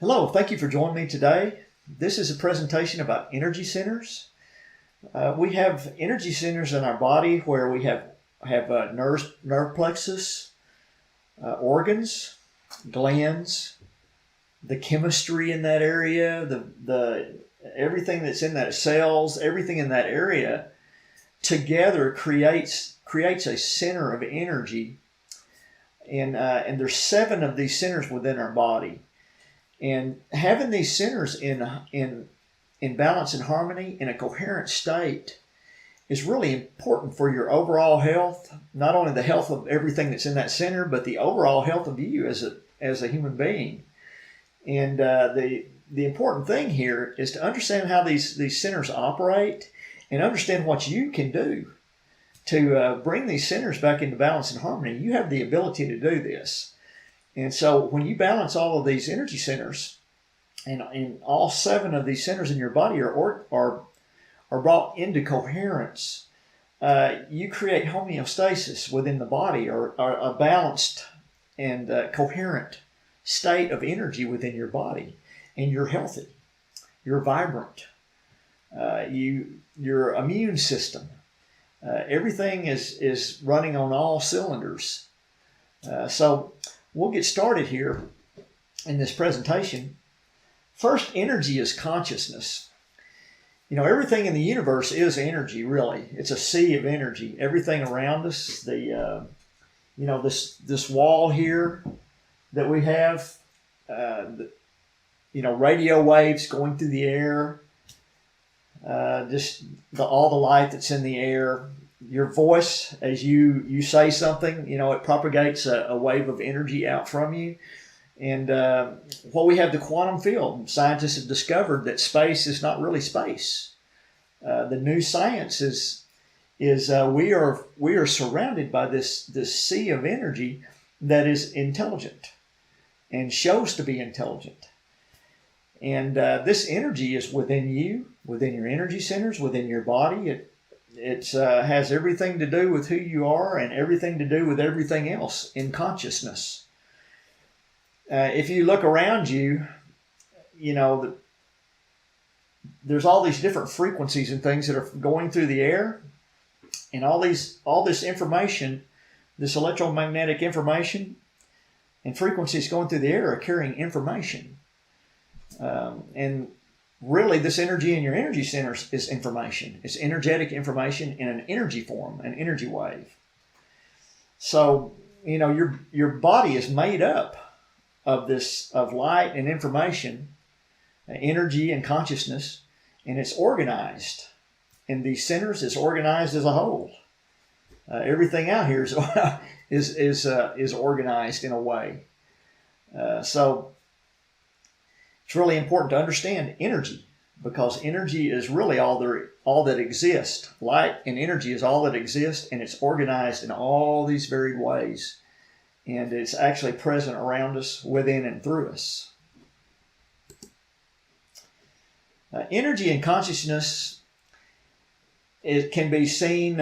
Hello, thank you for joining me today. This is a presentation about energy centers. We have energy centers in our body where we have nerve plexus, organs, glands, the chemistry in that area, the everything that's in that, cells, everything in that area together creates a center of energy. And there's 7 of these centers within our body. And having these centers in balance and harmony in a coherent state is really important for your overall health, not only the health of everything that's in that center, but the overall health of you as a human being. And the important thing here is to understand how these centers operate and understand what you can do to bring these centers back into balance and harmony. You have the ability to do this. And so when you balance all of these energy centers, and all 7 of these centers in your body are brought into coherence, you create homeostasis within the body, or a balanced and coherent state of energy within your body. And you're healthy, you're vibrant, your immune system, everything is running on all cylinders. So we'll get started here in this presentation. First, energy is consciousness. You know, everything in the universe is energy, really. It's a sea of energy. Everything around us, this wall here that we have, radio waves going through the air, all the light that's in the air. Your voice, as you say something, it propagates a wave of energy out from you. And we have the quantum field. Scientists have discovered that space is not really space. The new science is we are surrounded by this sea of energy that is intelligent and shows to be intelligent. And this energy is within you, within your energy centers, within your body. It has everything to do with who you are and everything to do with everything else in consciousness. If you look around you, there's all these different frequencies and things that are going through the air, and all this information, this electromagnetic information and frequencies going through the air are carrying information. And really, this energy in your energy centers is information. It's energetic information in an energy form, an energy wave. So, your body is made up of light and information, energy and consciousness, and it's organized. And these centers is organized as a whole. Everything out here is organized in a way. So it's really important to understand energy, because energy is really all that exists. Light and energy is all that exists, and it's organized in all these varied ways. And it's actually present around us, within and through us. Energy and consciousness, it can be seen,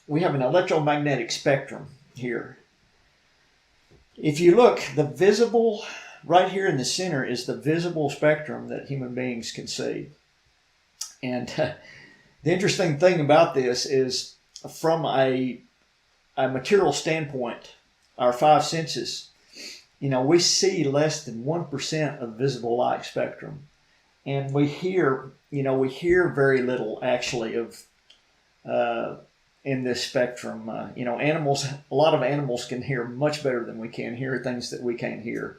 we have an electromagnetic spectrum here. If you look, the visible, right here in the center is the visible spectrum that human beings can see. And the interesting thing about this is, from a material standpoint, our 5 senses, we see less than 1% of visible light spectrum. And we hear very little actually of in this spectrum. Animals, a lot of animals can hear much better than we can, hear things that we can't hear.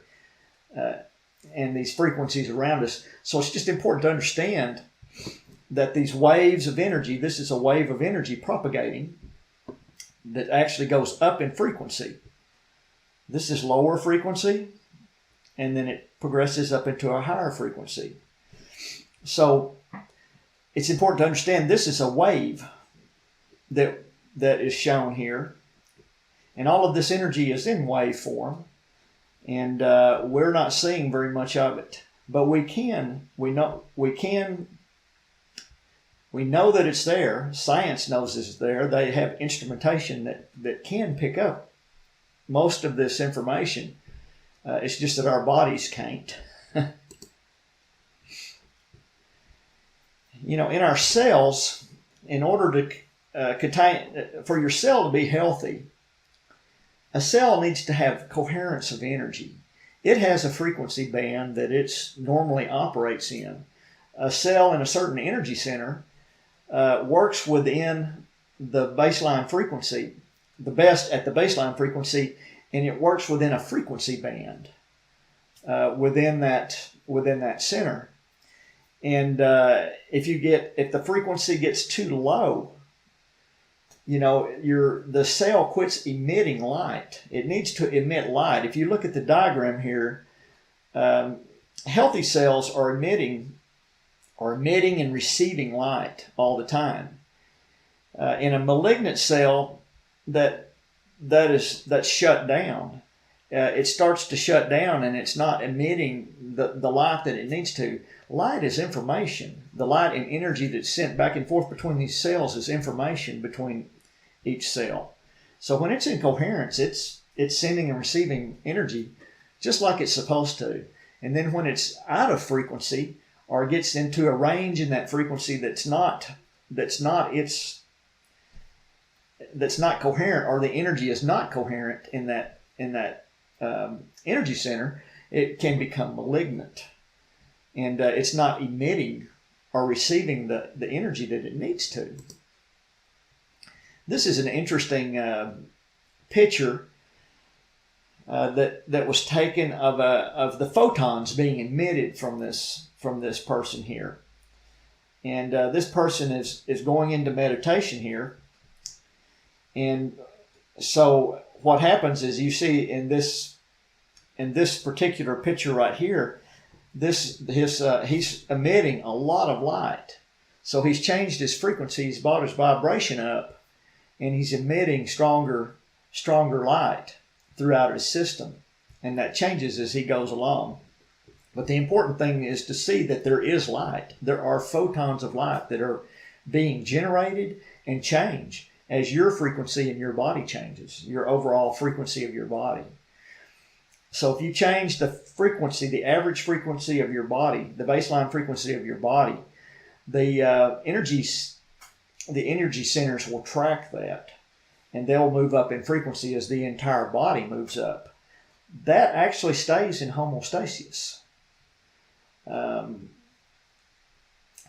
And these frequencies around us. So it's just important to understand that these waves of energy, this is a wave of energy propagating that actually goes up in frequency. This is lower frequency, and then it progresses up into a higher frequency. So it's important to understand this is a wave that is shown here. And all of this energy is in wave form. And we're not seeing very much of it, but we know that it's there. Science knows it's there. They have instrumentation that can pick up most of this information. It's just that our bodies can't. in our cells, in order to for your cell to be healthy, a cell needs to have coherence of energy. It has a frequency band that it normally operates in. A cell in a certain energy center works within the baseline frequency, at the baseline frequency, and it works within a frequency band within that center. And if the frequency gets too low, the cell quits emitting light. It needs to emit light. If you look at the diagram here, healthy cells are emitting and receiving light all the time. In a malignant cell that's shut down, it starts to shut down and it's not emitting the light that it needs to. Light is information. The light and energy that's sent back and forth between these cells is information between each cell. So when it's in coherence, it's sending and receiving energy just like it's supposed to. And then when it's out of frequency or gets into a range in that frequency that's not coherent, or the energy is not coherent in that energy center, it can become malignant, and it's not emitting or receiving the energy that it needs to. This is an interesting picture that was taken of the photons being emitted from this person here, and this person is going into meditation here, and so what happens is, you see in this particular picture right here, he's emitting a lot of light. So he's changed his frequency, he's brought his vibration up, and he's emitting stronger light throughout his system. And that changes as he goes along. But the important thing is to see that there is light. There are photons of light that are being generated and change as your frequency in your body changes, your overall frequency of your body. So if you change the frequency, the average frequency of your body, the baseline frequency of your body, the energy centers will track that, and they'll move up in frequency as the entire body moves up. That actually stays in homeostasis.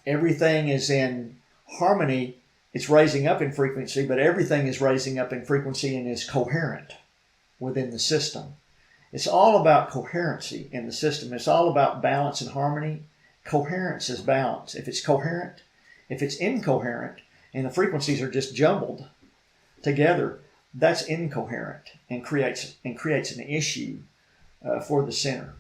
Everything is in harmony. It's raising up in frequency, but everything is raising up in frequency and is coherent within the system. It's all about coherency in the system. It's all about balance and harmony. Coherence is balance. If it's coherent, if it's incoherent, and the frequencies are just jumbled together, that's incoherent and creates an issue for the center.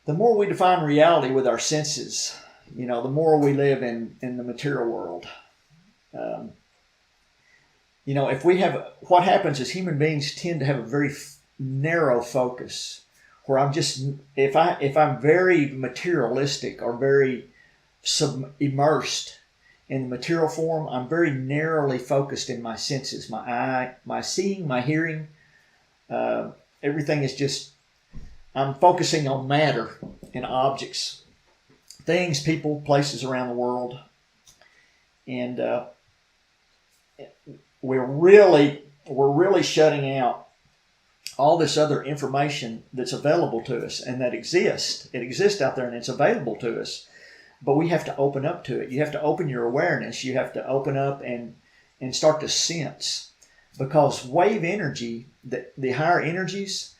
The more we define reality with our senses, the more we live in the material world. What happens is human beings tend to have a very narrow focus, where if I'm very materialistic or very immersed in the material form, I'm very narrowly focused in my senses, my eye, my seeing, my hearing. Everything is just, I'm focusing on matter and objects, things, people, places around the world. And we're really shutting out all this other information that's available to us and that exists. It exists out there and it's available to us, but we have to open up to it. You have to open your awareness. You have to open up and start to sense, because wave energy, the higher energies,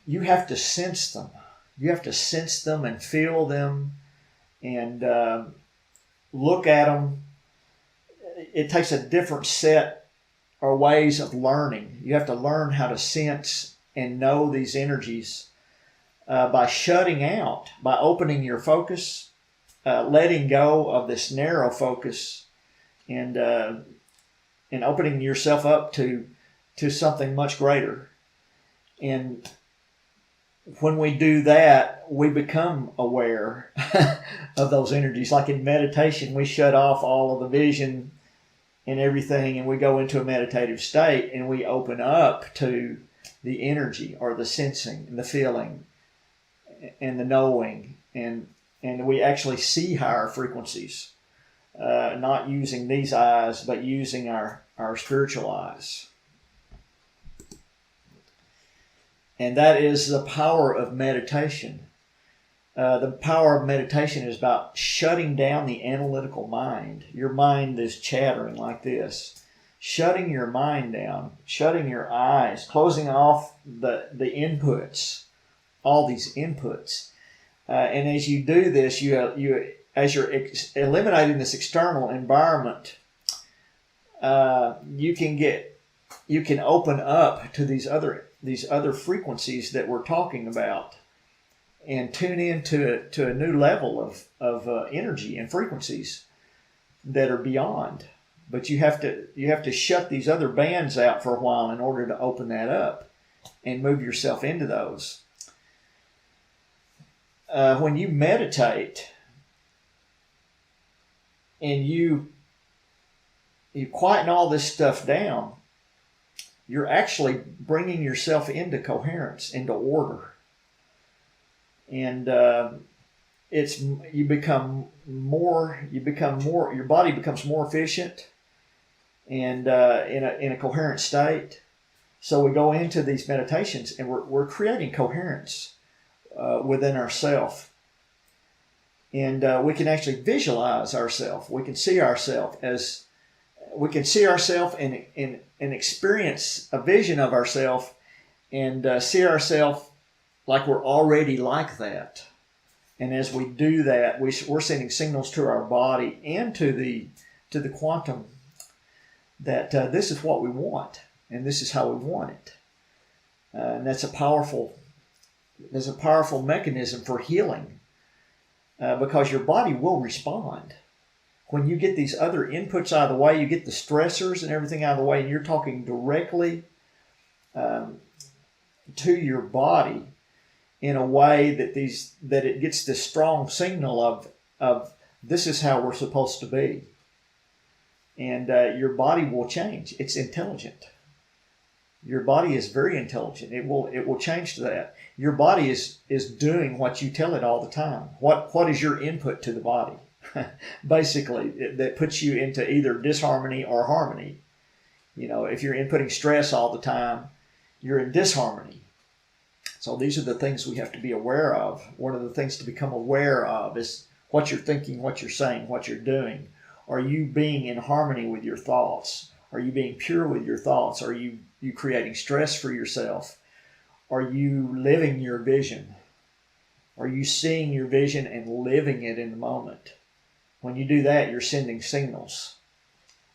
you have to sense them. You have to sense them and feel them and look at them. It takes a different set or ways of learning. You have to learn how to sense and know these energies by shutting out, by opening your focus, letting go of this narrow focus, and opening yourself up to something much greater. And when we do that, we become aware of those energies. Like in meditation, we shut off all of the vision and everything, and we go into a meditative state, and we open up to the energy or the sensing and the feeling and the knowing, and we actually see higher frequencies, not using these eyes, but using our spiritual eyes. And that is the power of meditation. The power of meditation is about shutting down the analytical mind. Your mind is chattering like this. Shutting your mind down, shutting your eyes, closing off the inputs, all these inputs. And as you do this, as you're eliminating this external environment, you can open up to these other frequencies that we're talking about, and tune into a new level of energy and frequencies that are beyond. But you have to shut these other bands out for a while in order to open that up and move yourself into those. When you meditate and you quieten all this stuff down, you're actually bringing yourself into coherence, into order. And your body becomes more efficient and in a coherent state. So we go into these meditations and we're creating coherence within ourselves. And we can actually visualize ourselves. We can see ourselves and experience a vision of ourselves, and see ourselves like we're already like that. And as we do that, we're sending signals to our body and to the quantum that this is what we want, and this is how we want it. And that's a powerful mechanism for healing, because your body will respond. When you get these other inputs out of the way, you get the stressors and everything out of the way, and you're talking directly to your body in a way that it gets this strong signal of this is how we're supposed to be. And your body will change. It's intelligent. Your body is very intelligent. It will change to that. Your body is doing what you tell it all the time. What is your input to the body? Basically, that puts you into either disharmony or harmony. If you're inputting stress all the time, you're in disharmony. So these are the things we have to be aware of. One of the things to become aware of is what you're thinking, what you're saying, what you're doing. Are you being in harmony with your thoughts? Are you being pure with your thoughts? Are you creating stress for yourself? Are you living your vision? Are you seeing your vision and living it in the moment? When you do that, you're sending signals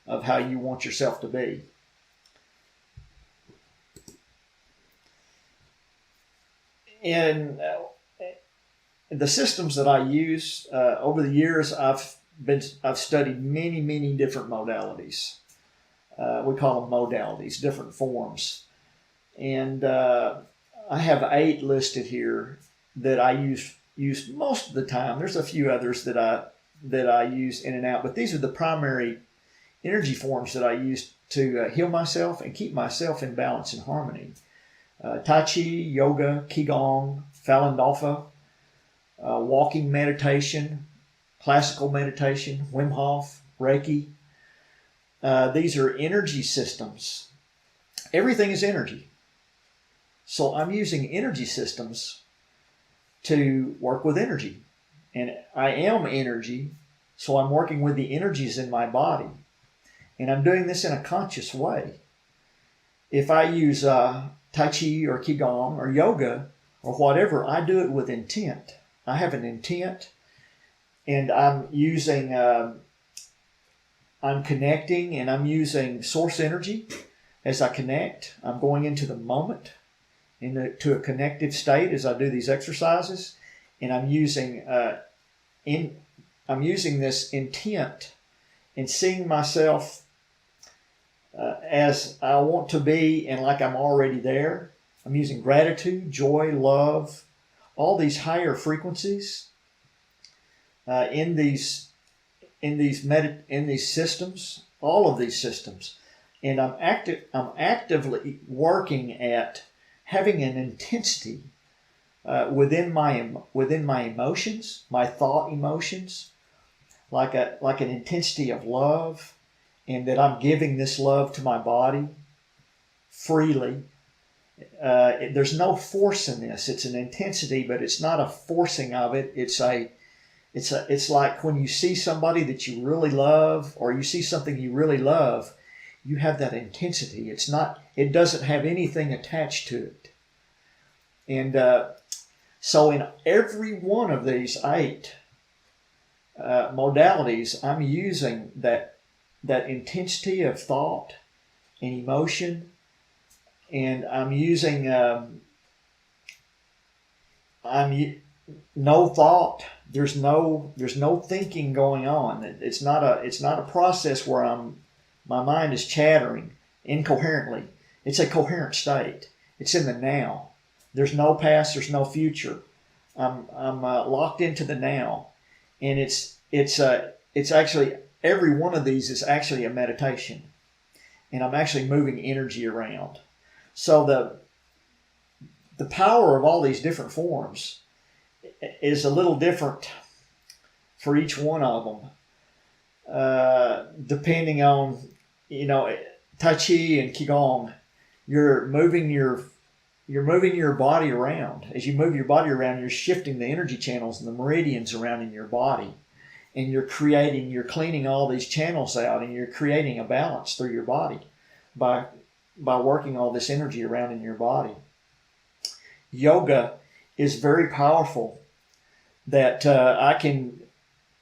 of how you want yourself to be. In the systems that I use over the years, I've studied many different modalities. We call them modalities, different forms, and I have 8 listed here that I use most of the time. There's a few others that I use in and out, but these are the primary energy forms that I use to heal myself and keep myself in balance and harmony. Tai Chi, yoga, Qigong, Falun Dafa, walking meditation, classical meditation, Wim Hof, Reiki. These are energy systems. Everything is energy. So I'm using energy systems to work with energy. And I am energy, so I'm working with the energies in my body. And I'm doing this in a conscious way. If I use Tai Chi or Qigong or yoga or whatever, I do it with intent. I have an intent, and I'm connecting, and I'm using source energy as I connect. I'm going into the moment, to a connective state as I do these exercises, and I'm using this intent and seeing myself as I want to be and like I'm already there. I'm using gratitude, joy, love, all these higher frequencies in these systems, all of these systems, and I'm actively working at having an intensity within my emotions, my thought emotions, like an intensity of love, and that I'm giving this love to my body freely. There's no force in this. It's an intensity, but it's not a forcing of it. It's like when you see somebody that you really love, or you see something you really love, you have that intensity. It doesn't have anything attached to it. And so in every one of these 8 modalities, I'm using that intensity of thought and emotion, and I'm using no thought. There's no thinking going on. It's not a process where my mind is chattering incoherently. It's a coherent state. It's in the now. There's no past. There's no future. I'm locked into the now, and it's actually, every one of these is actually a meditation, and I'm actually moving energy around. So the power of all these different forms is a little different for each one of them, depending on, Tai Chi and Qigong. You're moving your body around. As you move your body around, you're shifting the energy channels and the meridians around in your body, and you're cleaning all these channels out, and you're creating a balance through your body by working all this energy around in your body. Yoga is very powerful. That I can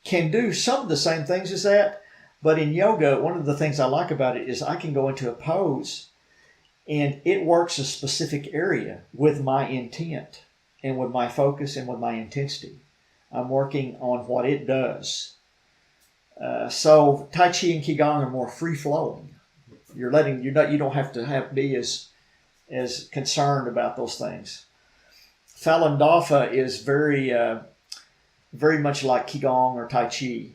do some of the same things as that, but in yoga, one of the things I like about it is I can go into a pose, and it works a specific area with my intent, and with my focus, and with my intensity. I'm working on what it does. So Tai Chi and Qigong are more free flowing. You don't have to be as concerned about those things. Falun Dafa is very much like Qigong or Tai Chi,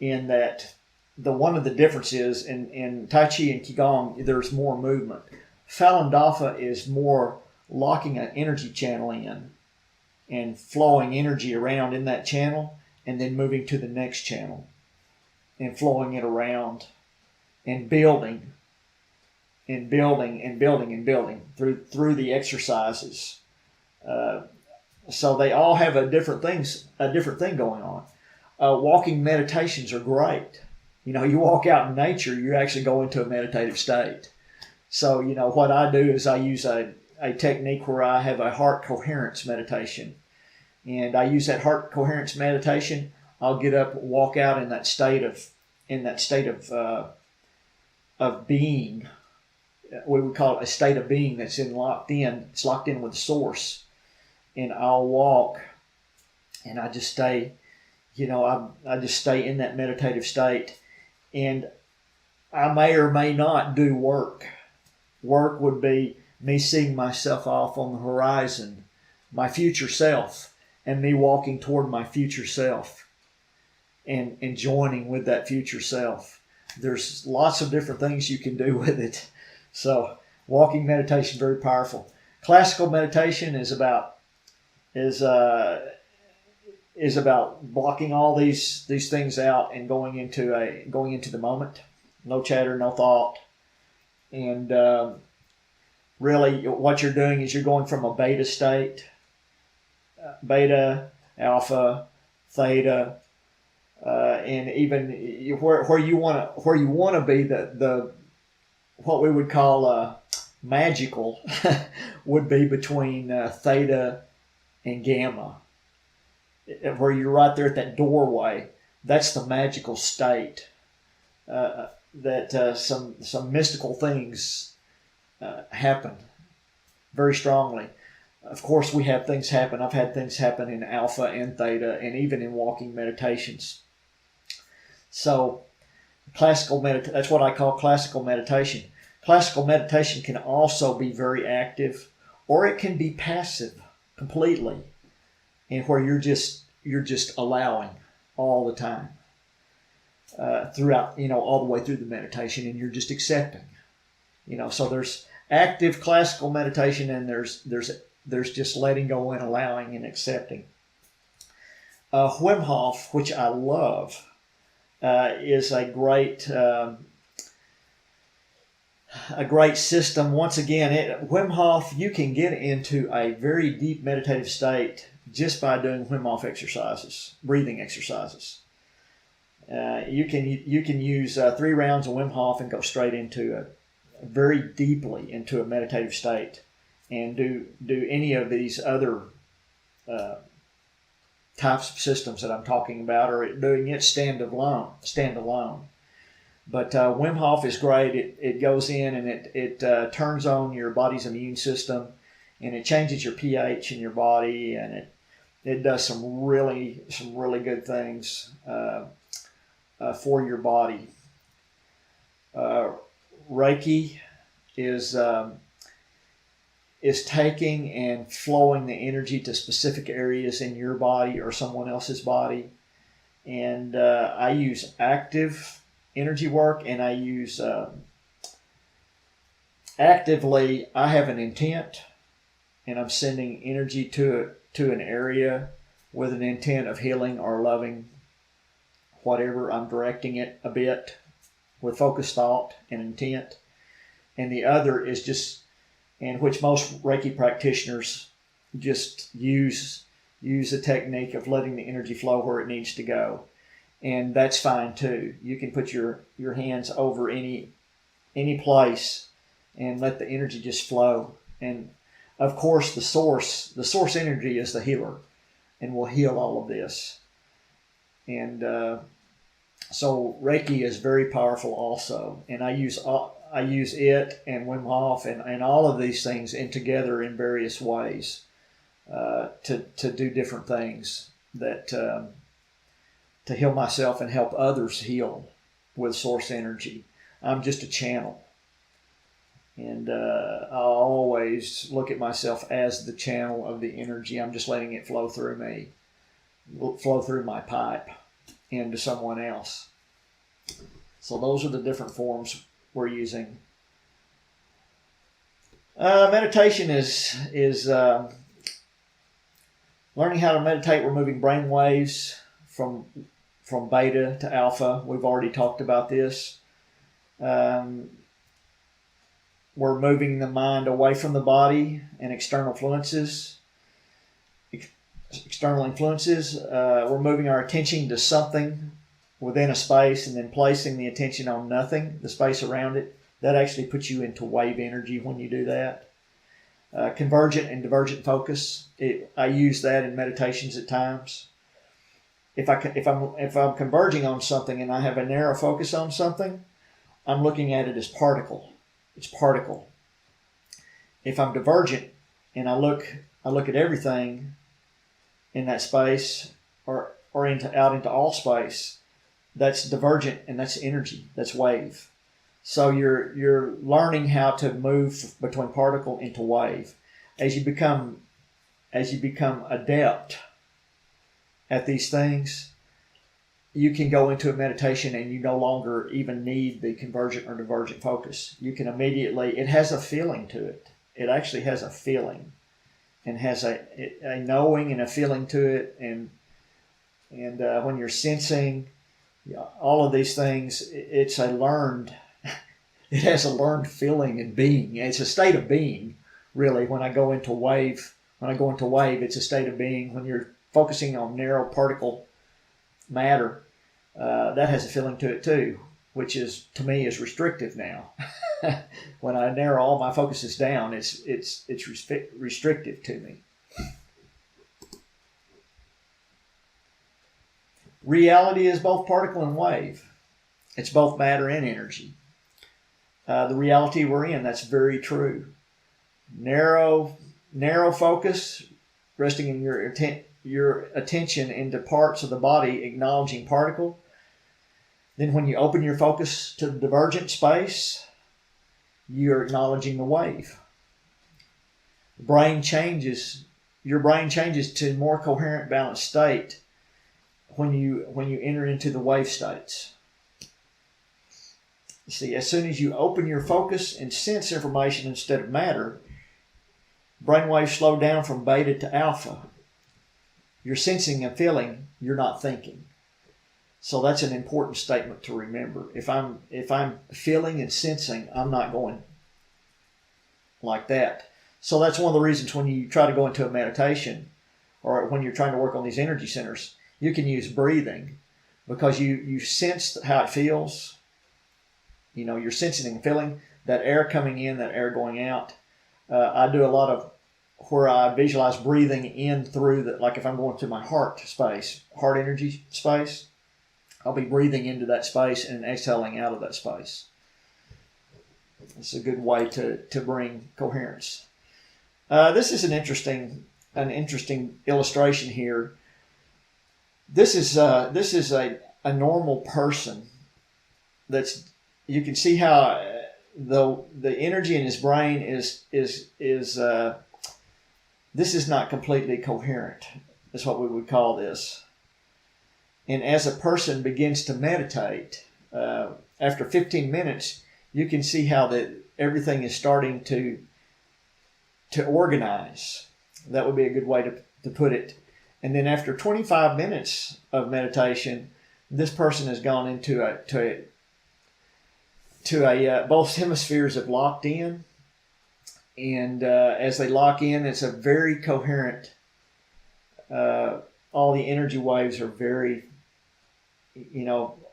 in that one of the differences in Tai Chi and Qigong, there's more movement. Falun Dafa is more locking an energy channel in and flowing energy around in that channel, and then moving to the next channel and flowing it around and building and building and building and building through the exercises. So they all have a different thing going on. Walking meditations are great. You walk out in nature, you actually go into a meditative state. So, what I do is I use a technique where I have a heart coherence meditation. And I use that heart coherence meditation. I'll get up, walk out in that state of being. We would call it a state of being that's locked in. It's locked in with the source. And I'll walk, and I just stay, I just stay in that meditative state. And I may or may not do work. Work would be me seeing myself off on the horizon, my future self, and me walking toward my future self and joining with that future self. There's lots of different things you can do with it. So walking meditation, very powerful. Classical meditation is about blocking all these things out and going into the moment. No chatter, no thought. And really what you're doing is you're going from a beta state, beta, alpha, theta, and even where you want to be, the what we would call magical would be between theta and gamma, where you're right there at that doorway. That's the magical state. That some mystical things happen very strongly. Of course, we have things happen. I've had things happen in alpha and theta, and even in walking meditations. So, that's what I call classical meditation. Classical meditation can also be very active, or it can be passive completely, and where you're just allowing all the time. Throughout, all the way through the meditation, and you're just accepting, so there's active classical meditation, and there's There's just letting go and allowing and accepting. Wim Hof, which I love, is a great system. Once again, Wim Hof, you can get into a very deep meditative state just by doing Wim Hof exercises, breathing exercises. You can use 3 rounds of Wim Hof and go straight into very deeply into a meditative state, and do any of these other types of systems that I'm talking about, or doing it standalone. But Wim Hof is great. It goes in and it turns on your body's immune system, and it changes your pH in your body, and it does some really good things for your body. Reiki is taking and flowing the energy to specific areas in your body or someone else's body. And I use active energy work, and I use actively, I have an intent, and I'm sending energy to an area with an intent of healing or loving, whatever. I'm directing it a bit with focused thought and intent. And the other is just, and which most Reiki practitioners just use a technique of letting the energy flow where it needs to go. And that's fine too. You can put your hands over any place and let the energy just flow. And of course, the source energy is the healer, and will heal all of this. And so Reiki is very powerful also. And I use it and Wim Hof and all of these things together in various ways to do different things that to heal myself and help others heal with source energy. I'm just a channel. And I always look at myself as the channel of the energy. I'm just letting it flow through me, flow through my pipe into someone else. So those are the different forms we're using. Meditation is learning how to meditate. We're moving brain waves from beta to alpha. We've already talked about this. We're moving the mind away from the body and external influences. We're moving our attention to something within a space, and then placing the attention on nothing, the space around it. That actually puts you into wave energy when you do that. Convergent and divergent focus. I use that in meditations at times. If I'm converging on something and I have a narrow focus on something, I'm looking at it as particle. It's particle. If I'm divergent and I look at everything in that space or out into all space, that's divergent, and that's energy. That's wave. So you're learning how to move between particle into wave. As you become adept at these things, you can go into a meditation and you no longer even need the convergent or divergent focus. You can immediately, it has a feeling to it. It actually has a feeling, and has a knowing and a feeling to it. And when you're sensing all of these things, it has a learned feeling and being. It's a state of being, really. When I go into wave, it's a state of being. When you're focusing on narrow particle matter, that has a feeling to it too, which is, to me, is restrictive now. When I narrow all my focuses down, it's restrictive to me. Reality is both particle and wave. It's both matter and energy. The reality we're in, that's very true. Narrow focus, resting in your attention into parts of the body, acknowledging particle. Then when you open your focus to the divergent space, you're acknowledging the wave. Your brain changes to a more coherent, balanced state when you enter into the wave states. See, as soon as you open your focus and sense information instead of matter, brainwaves slow down from beta to alpha. You're sensing and feeling, you're not thinking. So that's an important statement to remember. If I'm feeling and sensing, I'm not going like that. So that's one of the reasons when you try to go into a meditation or when you're trying to work on these energy centers, you can use breathing because you sense how it feels. You know, you're sensing and feeling that air coming in, that air going out. I do a lot of where I visualize breathing in through the, like if I'm going to my heart space, heart energy space, I'll be breathing into that space and exhaling out of that space. It's a good way to bring coherence. This is an interesting illustration here. This is a normal person. That's, you can see how the energy in his brain is this is not completely coherent. Is what we would call this. And as a person begins to meditate, after 15 minutes, you can see how that everything is starting to organize. That would be a good way to put it. And then after 25 minutes of meditation, this person has gone into both hemispheres have locked in. And as they lock in, it's a very coherent, all the energy waves are very,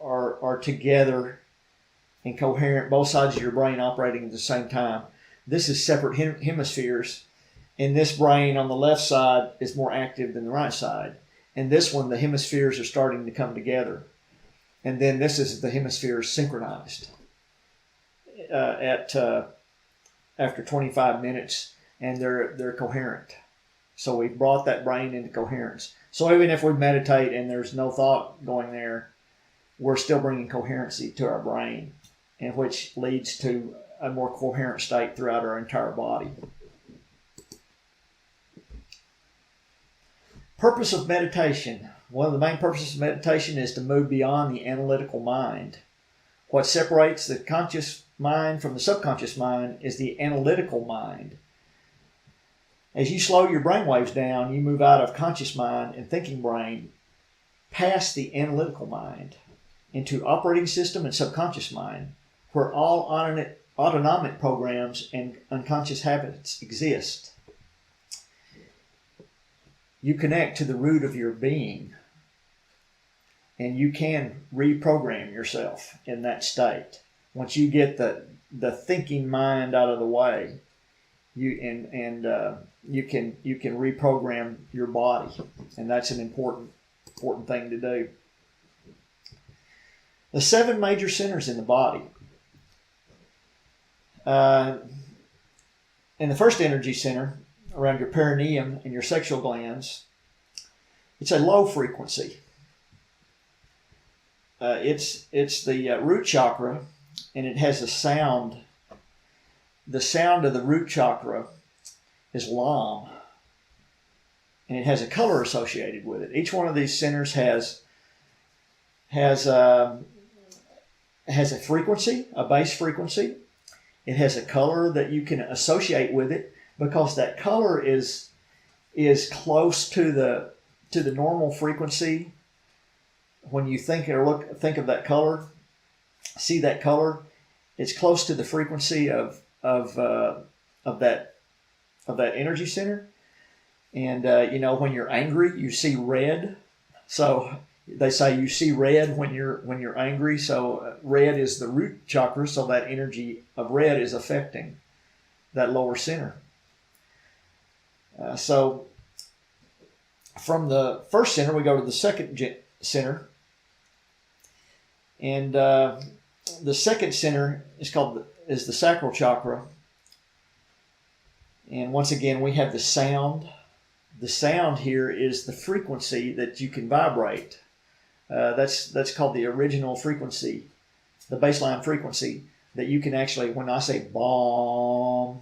are together and coherent, both sides of your brain operating at the same time. This is separate hemispheres, and this brain on the left side is more active than the right side. And this one, the hemispheres are starting to come together. And then this is the hemispheres synchronized after 25 minutes, and they're coherent. So we've brought that brain into coherence. So even if we meditate and there's no thought going there, we're still bringing coherency to our brain, and which leads to a more coherent state throughout our entire body. Purpose of meditation. One of the main purposes of meditation is to move beyond the analytical mind. What separates the conscious mind from the subconscious mind is the analytical mind. As you slow your brain waves down, you move out of conscious mind and thinking brain past the analytical mind into operating system and subconscious mind, where all autonomic programs and unconscious habits exist. You connect to the root of your being, and you can reprogram yourself in that state. Once you get the thinking mind out of the way, you can reprogram your body, and that's an important thing to do. The 7 major centers in the body. In the first energy center, around your perineum and your sexual glands, it's a low frequency. It's the root chakra, and it has a sound. The sound of the root chakra is Lam, and it has a color associated with it. Each one of these centers has a frequency, a base frequency. It has a color that you can associate with it, because that color is close to the normal frequency. When you think of that color, see that color, it's close to the frequency of that energy center. And when you're angry, you see red. So they say you see red when you're angry. So red is the root chakra. So that energy of red is affecting that lower center. So from the first center, we go to the second center. And the second center is the Sacral Chakra. And once again, we have the sound. The sound here is the frequency that you can vibrate. That's called the original frequency, the baseline frequency that you can actually, when I say bomb,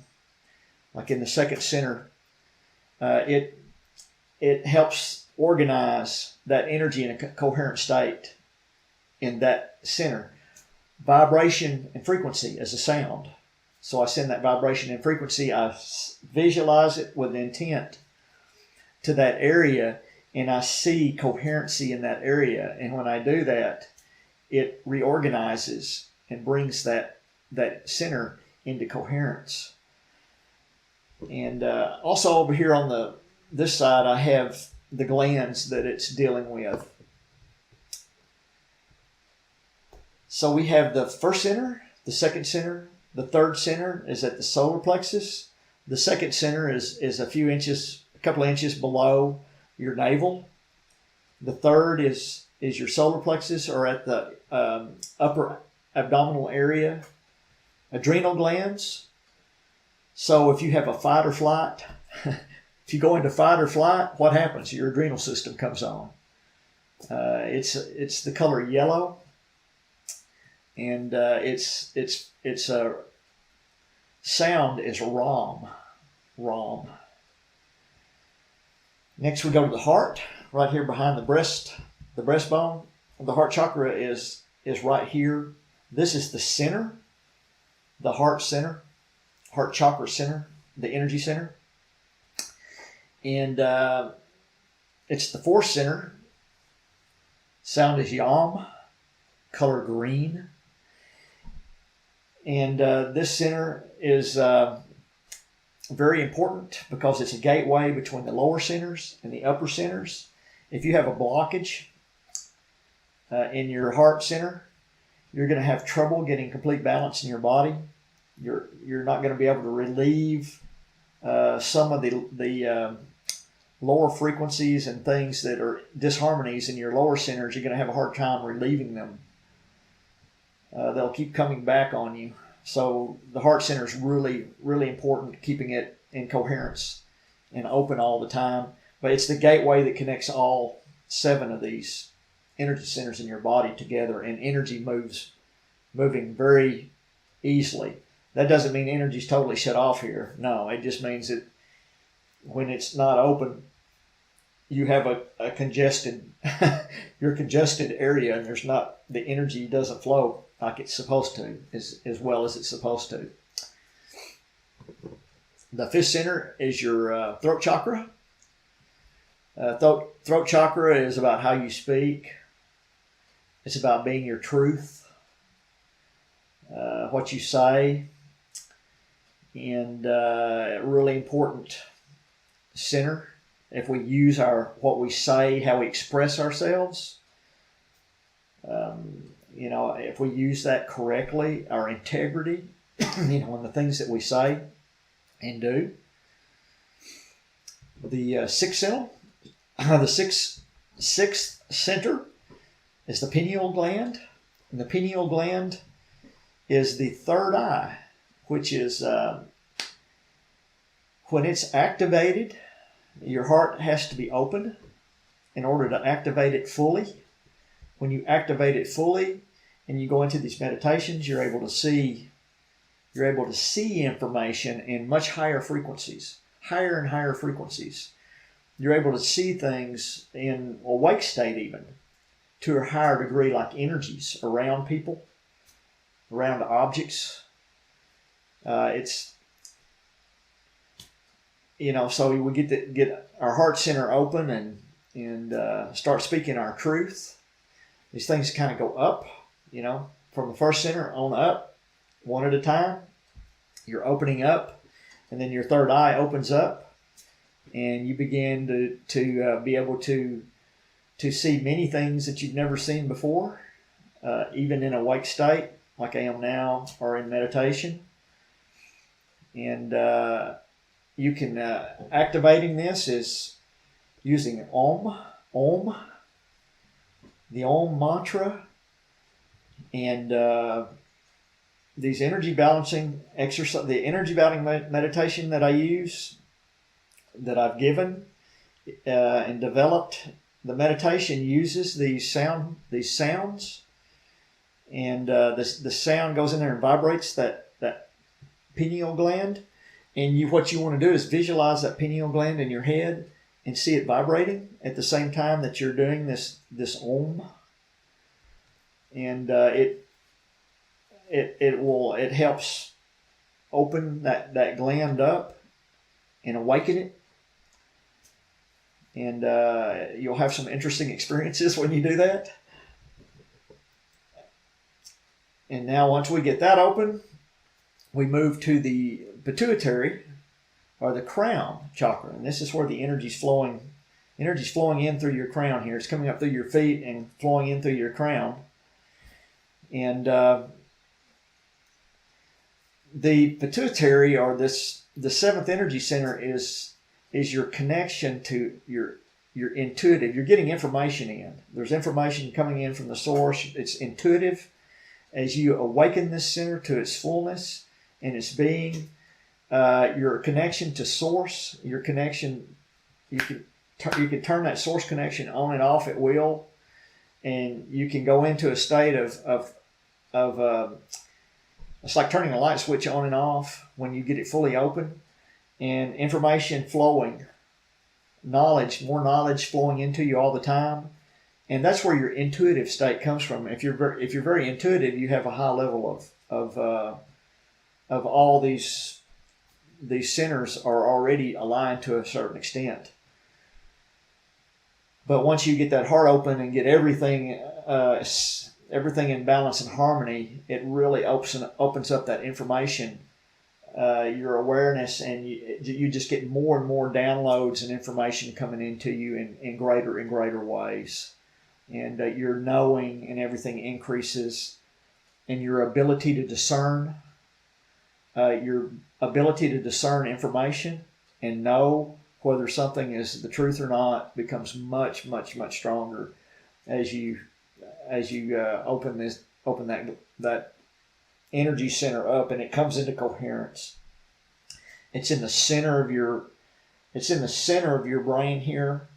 like in the second center, it helps organize that energy in a coherent state in that center. Vibration and frequency as a sound. So I send that vibration and frequency. I visualize it with intent to that area, and I see coherency in that area. And when I do that, it reorganizes and brings that center into coherence. And also over here on this side, I have the glands that it's dealing with. So we have the first center, the second center, the third center is at the solar plexus. The second center is a couple of inches below your navel. The third is your solar plexus, or at the upper abdominal area. Adrenal glands. So if you have a fight or flight, if you go into fight or flight, what happens? Your adrenal system comes on. It's the color yellow, and its sound is Ram. Ram. Next we go to the heart, right here behind the breastbone. The heart chakra is right here. This is the center, the heart center, heart chakra center, the energy center. And it's the fourth center. Sound is Yam, color green. And this center is very important because it's a gateway between the lower centers and the upper centers. If you have a blockage in your heart center, you're going to have trouble getting complete balance in your body. You're not going to be able to relieve some of the lower frequencies and things that are disharmonies in your lower centers. You're going to have a hard time relieving them. They'll keep coming back on you. So the heart center is really, really important, keeping it in coherence and open all the time. But it's the gateway that connects all 7 of these energy centers in your body together, and energy moving very easily. That doesn't mean energy's totally shut off here. No, it just means that when it's not open, you have a congested, your congested area, and the energy doesn't flow like it's supposed to, as well as it's supposed to. The 5th center is your throat chakra. Throat chakra is about how you speak. It's about being your truth, what you say, and a really important center. If we use what we say, how we express ourselves, if we use that correctly, our integrity, in the things that we say and do. The 6th center, the sixth center is the pineal gland. And the pineal gland is the third eye, which is when it's activated, your heart has to be opened in order to activate it fully. When you activate it fully and you go into these meditations, you're able to see information in much higher frequencies, higher and higher frequencies. You're able to see things in awake state even, to a higher degree, like energies around people, around objects. So we get our heart center open and start speaking our truth. These things kind of go up, from the first center on up, one at a time. You're opening up, and then your third eye opens up, and you begin to be able to see many things that you've never seen before, even in a awake state, like I am now, or in meditation. And you can activating this is using Om, the Om mantra, and these energy balancing exercise, the energy balancing meditation that I use, that I've given and developed. The meditation uses these sounds, and the sound goes in there and vibrates that pineal gland. And what you want to do is visualize that pineal gland in your head and see it vibrating at the same time that you're doing this Om. And it helps open that gland up and awaken it. And you'll have some interesting experiences when you do that. And now once we get that open, we move to the Pituitary, or the crown chakra. And this is where the energy's flowing in through your crown here. It's coming up through your feet and flowing in through your crown. And the Pituitary, or the seventh energy center, is your connection to your intuitive. You're getting information in. There's information coming in from the source. It's intuitive. As you awaken this center to its fullness and its being, your connection to source, your connection, you can turn that source connection on and off at will, and you can go into a state of it's like turning a light switch on and off when you get it fully open, and information flowing, more knowledge flowing into you all the time. And that's where your intuitive state comes from. If you're very intuitive, you have a high level of all these centers are already aligned to a certain extent. But once you get that heart open and get everything in balance and harmony, it really opens up that information, your awareness, and you just get more and more downloads and information coming into you in greater and greater ways. And your knowing and everything increases, and your ability to discern information and know whether something is the truth or not becomes much, much, much stronger as you open that energy center up, and it comes into coherence. It's in the center of your brain here,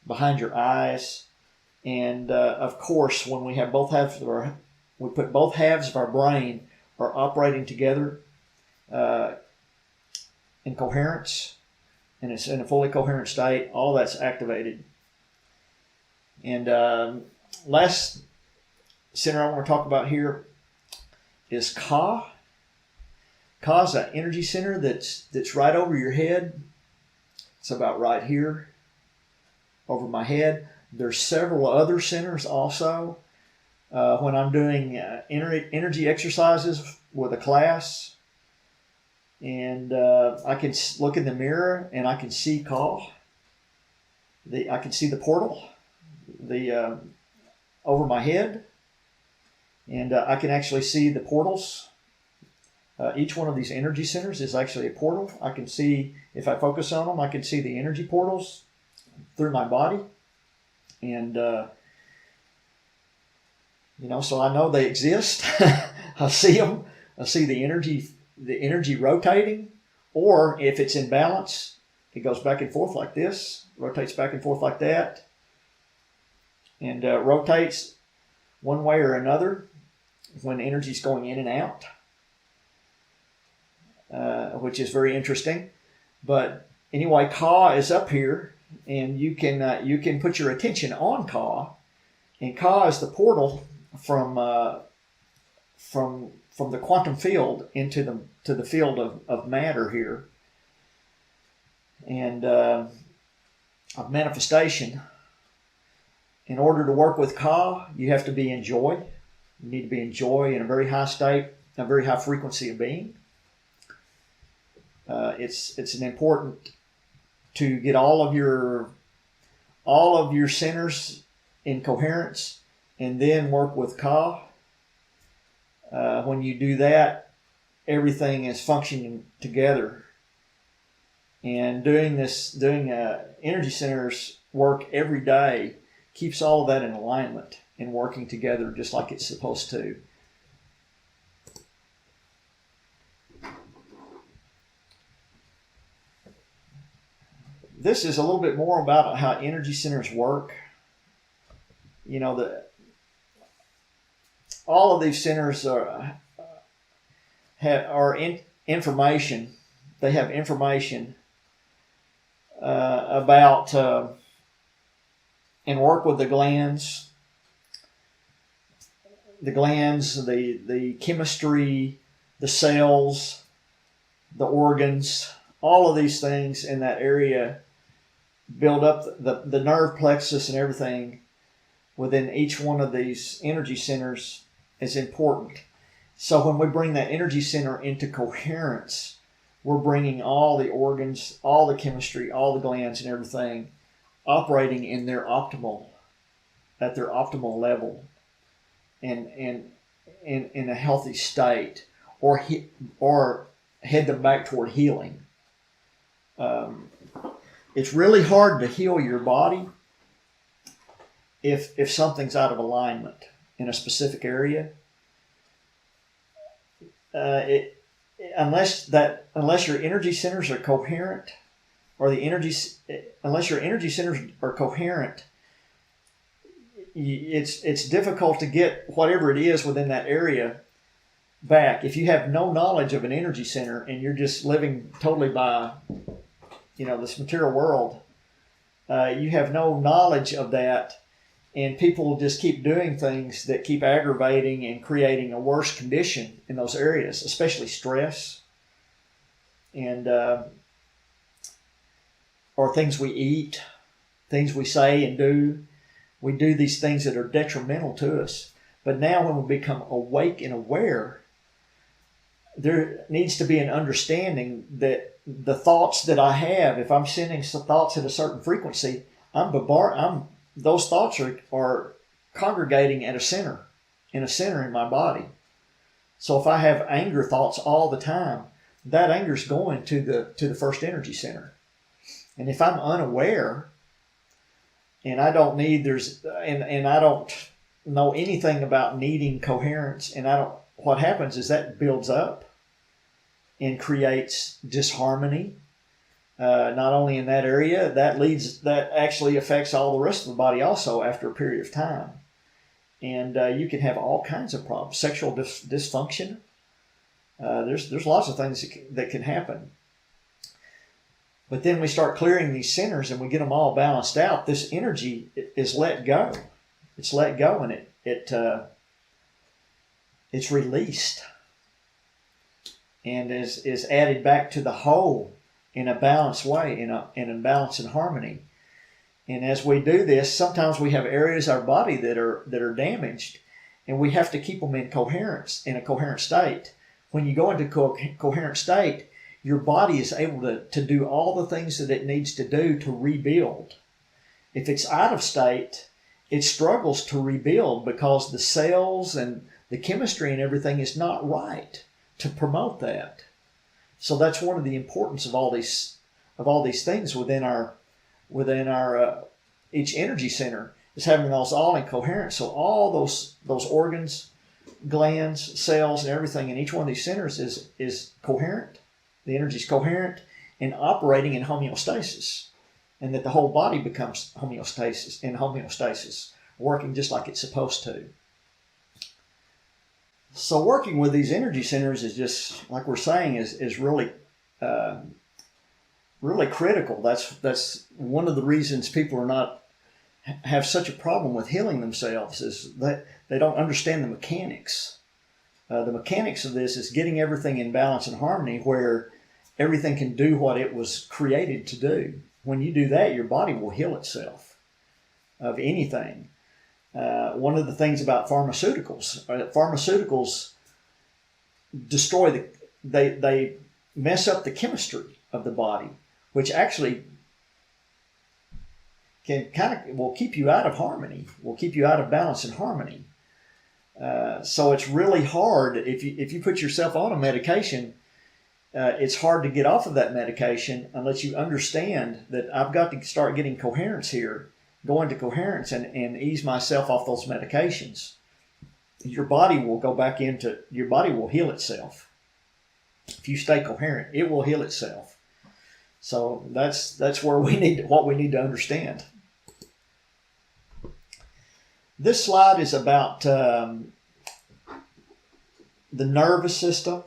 behind your eyes. And of course, when we have both halves we put both halves of our brain are operating together in coherence, and it's in a fully coherent state. All that's activated. And last center I want to talk about here is Ka. Ka is that energy center that's right over your head. It's about right here, over my head. There's several other centers also. When I'm doing energy exercises with a class, and I can look in the mirror and I can see Ka. I can see the portal, over my head, and I can actually see the portals. Each one of these energy centers is actually a portal. I can see, if I focus on them, I can see the energy portals through my body. And, so I know they exist. I see them. I see the energy rotating, or if it's in balance, it goes back and forth like this, rotates back and forth like that, and rotates one way or another when energy's going in and out, which is very interesting. But anyway, Ka is up here. And you can put your attention on Ka, and Ka is the portal from the quantum field into the field of matter here, and of manifestation. In order to work with Ka, you have to be in joy. You need to be in joy, in a very high state, a very high frequency of being. It's an important to get all of your centers in coherence, and then work with Ka. When you do that, everything is functioning together. And doing energy centers work every day keeps all of that in alignment and working together just like it's supposed to. This is a little bit more about how energy centers work. All of these centers are information. They have information about and work with the glands, the chemistry, the cells, the organs, all of these things in that area build up the nerve plexus and everything within each one of these energy centers is important. So when we bring that energy center into coherence, we're bringing all the organs, all the chemistry, all the glands and everything operating in their at their optimal level and in a healthy state, or head them back toward healing. It's really hard to heal your body if something's out of alignment in a specific area. Unless your energy centers are coherent, unless your energy centers are coherent, it's difficult to get whatever it is within that area back. If you have no knowledge of an energy center and you're just living totally by, this material world, you have no knowledge of that, and people just keep doing things that keep aggravating and creating a worse condition in those areas, especially stress and or things we eat, things we say and do. We do these things that are detrimental to us. But now when we become awake and aware, there needs to be an understanding that the thoughts that I have, if I'm sending some thoughts at a certain frequency, those thoughts are congregating at a center in my body. So if I have anger thoughts all the time, that anger is going to the first energy center. And if I'm unaware, and I don't know anything about needing coherence, what happens is that builds up and creates disharmony. Not only in that area, that actually affects all the rest of the body also after a period of time. And you can have all kinds of problems, sexual dysfunction. There's lots of things that can happen. But then we start clearing these centers and we get them all balanced out. This energy is let go. It's let go, and it's released and is added back to the whole in a balanced way, in a balance and harmony. And as we do this, sometimes we have areas of our body that are damaged, and we have to keep them in coherence, in a coherent state. When you go into coherent state, your body is able to do all the things that it needs to do to rebuild. If it's out of state, it struggles to rebuild because the cells and the chemistry and everything is not right to promote that. So that's one of the importance of all these things within our each energy center, is having those all in coherence. So all those organs, glands, cells, and everything in each one of these centers is coherent. The energy is coherent and operating in homeostasis, and that the whole body becomes homeostasis, working just like it's supposed to. So working with these energy centers is just, like we're saying, is really really critical. That's one of the reasons people have such a problem with healing themselves, is that they don't understand the mechanics. The mechanics of this is getting everything in balance and harmony, where everything can do what it was created to do. When you do that, your body will heal itself of anything. One of the things about pharmaceuticals destroy they mess up the chemistry of the body, which actually will keep you out of harmony, will keep you out of balance and harmony. So it's really hard if you put yourself on a medication. It's hard to get off of that medication unless you understand that I've got to start getting coherence here, go into coherence and ease myself off those medications. Your body will heal itself. If you stay coherent, it will heal itself. So that's where what we need to understand. This slide is about the nervous system,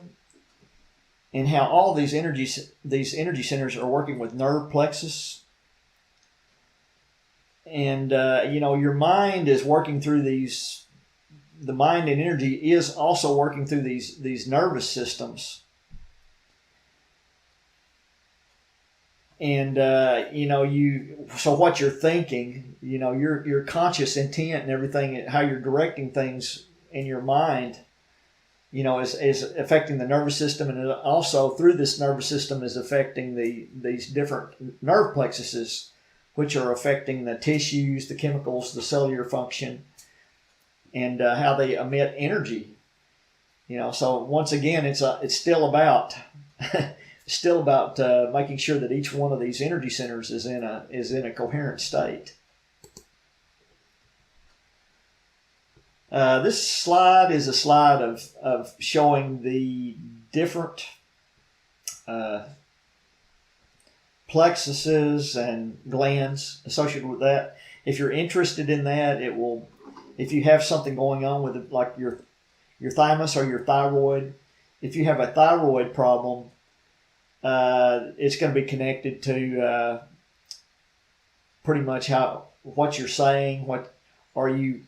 and how all these energy centers are working with nerve plexus. And your mind is working through these. The mind and energy is also working through these nervous systems. And so what you're thinking, your conscious intent and everything, how you're directing things in your mind, is affecting the nervous system, and also through this nervous system is affecting these different nerve plexuses, which are affecting the tissues, the chemicals, the cellular function, and how they emit energy. So once again, it's still about making sure that each one of these energy centers is in a coherent state. This slide is a slide of showing the different plexuses and glands associated with that. If you're interested in that, it will. If you have something going on with it, like your thymus or your thyroid, if you have a thyroid problem, it's going to be connected to pretty much what you're saying. What are you?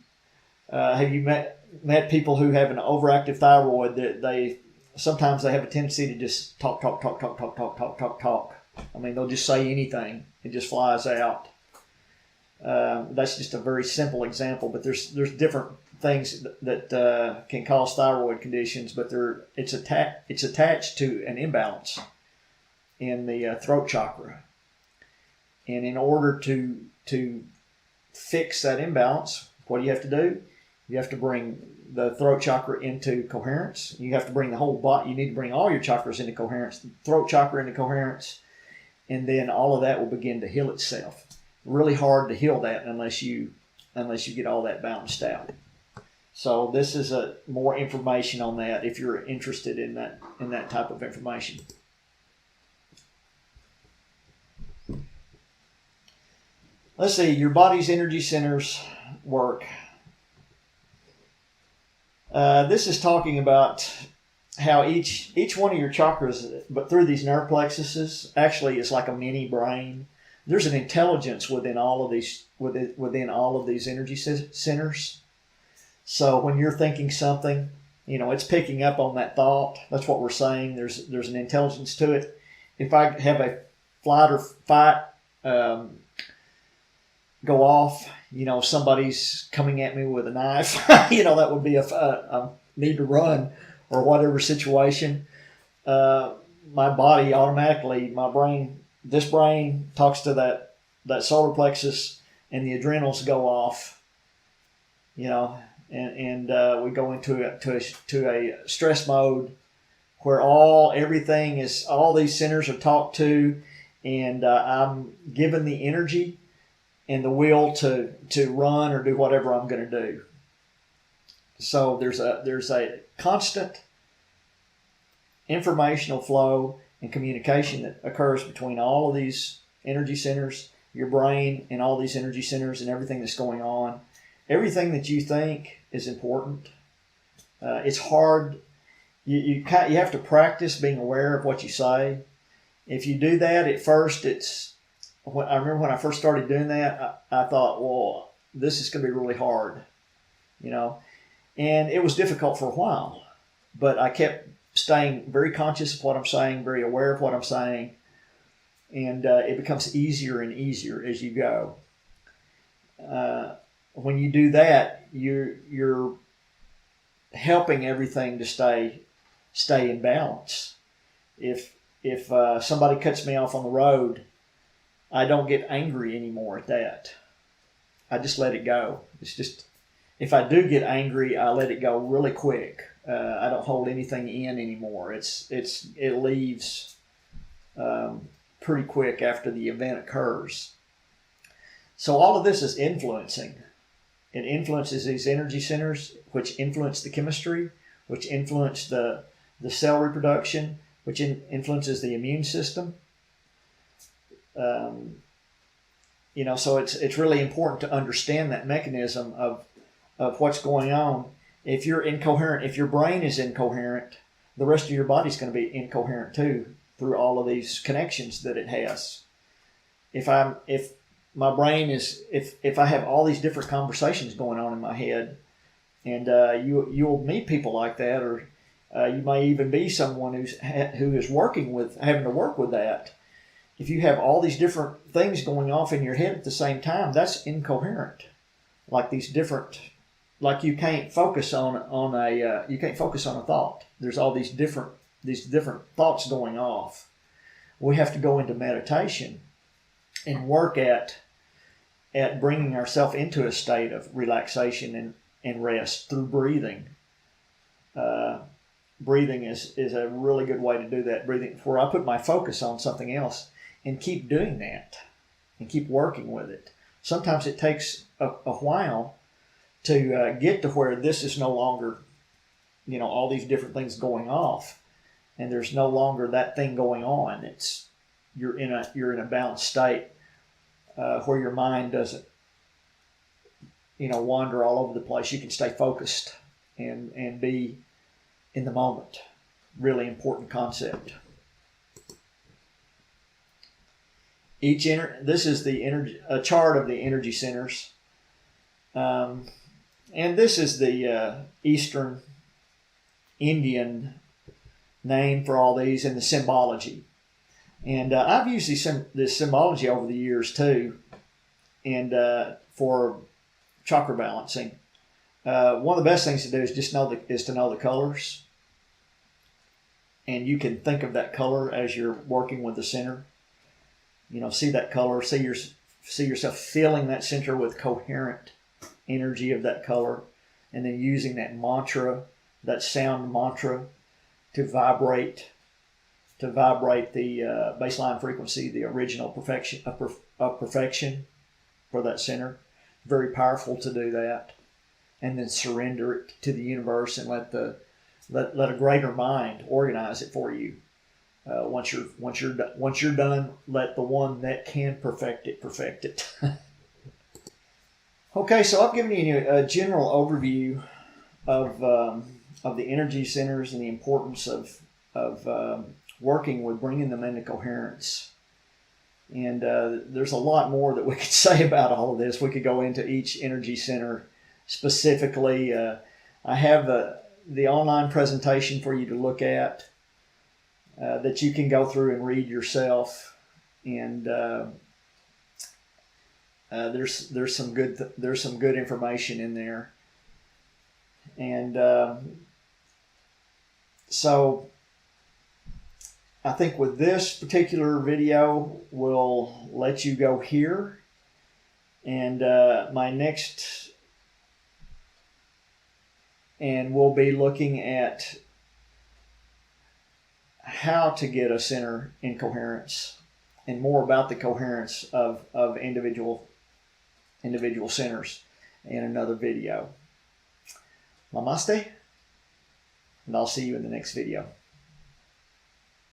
Have you met people who have an overactive thyroid that they sometimes have a tendency to just talk. I mean, they'll just say anything. It just flies out. That's just a very simple example, but there's different things that can cause thyroid conditions, but it's attached to an imbalance in the throat chakra. And in order to fix that imbalance, what do you have to do? You have to bring the throat chakra into coherence. You have to bring the whole body. You need to bring all your chakras into coherence, the throat chakra into coherence, and then all of that will begin to heal itself. Really hard to heal that unless you get all that balanced out. So this is more information on that if you're interested in that type of information. Let's see, your body's energy centers work. This is talking about how each one of your chakras, but through these nerve plexuses, actually is like a mini brain. There's an intelligence within all of these energy centers. So when you're thinking something, it's picking up on that thought. That's what we're saying. There's an intelligence to it. If I have a flight or fight go off, somebody's coming at me with a knife, that would be a need to run or whatever situation. My body automatically, this brain talks to that solar plexus, and the adrenals go off, and we go into a stress mode where all these centers are talked to, and I'm given the energy and the will to run or do whatever I'm going to do. So there's a constant informational flow and communication that occurs between all of these energy centers, your brain, and all these energy centers and everything that's going on. Everything that you think is important. It's hard. You have to practice being aware of what you say. If you do that at first, I remember when I first started doing that, I thought, well, this is going to be really hard, and it was difficult for a while, but I kept staying very conscious of what I'm saying, very aware of what I'm saying, and it becomes easier and easier as you go. When you do that, you're helping everything to stay in balance. If somebody cuts me off on the road, I don't get angry anymore at that. I just let it go. It's just, if I do get angry, I let it go really quick. I don't hold anything in anymore. It leaves pretty quick after the event occurs. So all of this is influencing. It influences these energy centers, which influence the chemistry, which influence the cell reproduction, which influences the immune system. So it's really important to understand that mechanism of what's going on. If you're incoherent, if your brain is incoherent, the rest of your body's going to be incoherent too, through all of these connections that it has. If my brain is, if I have all these different conversations going on in my head, and you'll meet people like that, or you may even be someone who is having to work with that. if you have all these different things going off in your head at the same time, that's incoherent. Like these different, like you can't focus on a thought. There's all these different thoughts going off. We have to go into meditation and work at bringing ourselves into a state of relaxation and rest through breathing. Breathing is a really good way to do that. Breathing, where I put my focus on something else and keep doing that and keep working with it. Sometimes it takes a while to get to where this is no longer, all these different things going off, and there's no longer that thing going on. You're in a balanced state where your mind doesn't, wander all over the place. You can stay focused and be in the moment. Really important concept. This is a chart of the energy centers, and this is the Eastern Indian name for all these and the symbology. And I've used this symbology over the years too, and for chakra balancing. One of the best things to do is to know the colors, and you can think of that color as you're working with the center. See that color, see yourself filling that center with coherent energy of that color, and then using that mantra, that sound mantra, to vibrate the baseline frequency, the original perfection of perfection for that center. Very powerful to do that, and then surrender it to the universe and let a greater mind organize it for you. Once you're done, let the one that can perfect it. Okay, so I've given you a general overview of the energy centers and the importance of working with bringing them into coherence. And there's a lot more that we could say about all of this. We could go into each energy center specifically. I have the online presentation for you to look at. That you can go through and read yourself, and there's some good information in there, and so I think with this particular video we'll let you go here, and we'll be looking at how to get a center in coherence and more about the coherence of individual centers in another video. Namaste, and I'll see you in the next video.